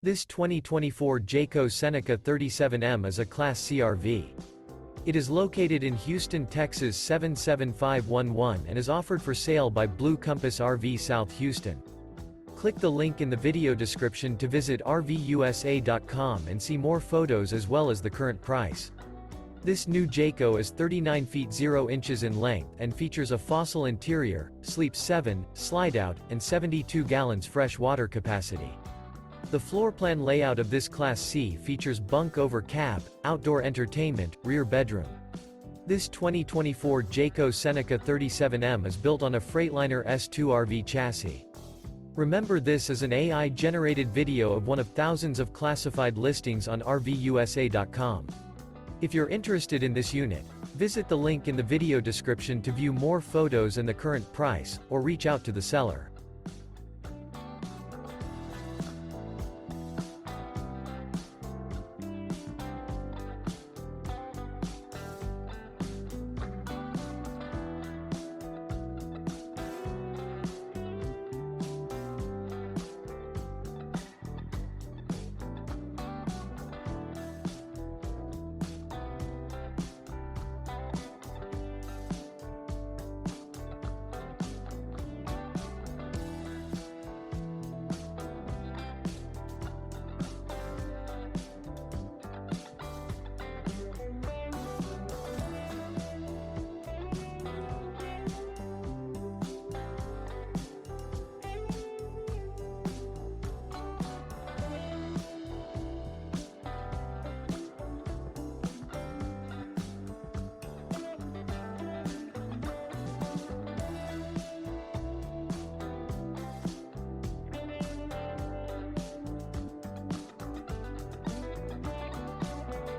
This 2024 Jayco Seneca 37M is a Class C RV. It is located in Houston, Texas 77511 and is offered for sale by Blue Compass RV South Houston. Click the link in the video description to visit RVUSA.com and see more photos as well as the current price. This new Jayco is 39 feet 0 inches in length and features a fossil interior, sleeps 7, Slideout, and 72 gallons fresh water capacity. The floor plan layout of this Class C features bunk over cab, outdoor entertainment, rear bedroom. This 2024 Jayco Seneca 37M is built on a Freightliner S2RV chassis. Remember, this is an AI-generated video of one of thousands of classified listings on RVUSA.com. If you're interested in this unit, visit the link in the video description to view more photos and the current price, or reach out to the seller.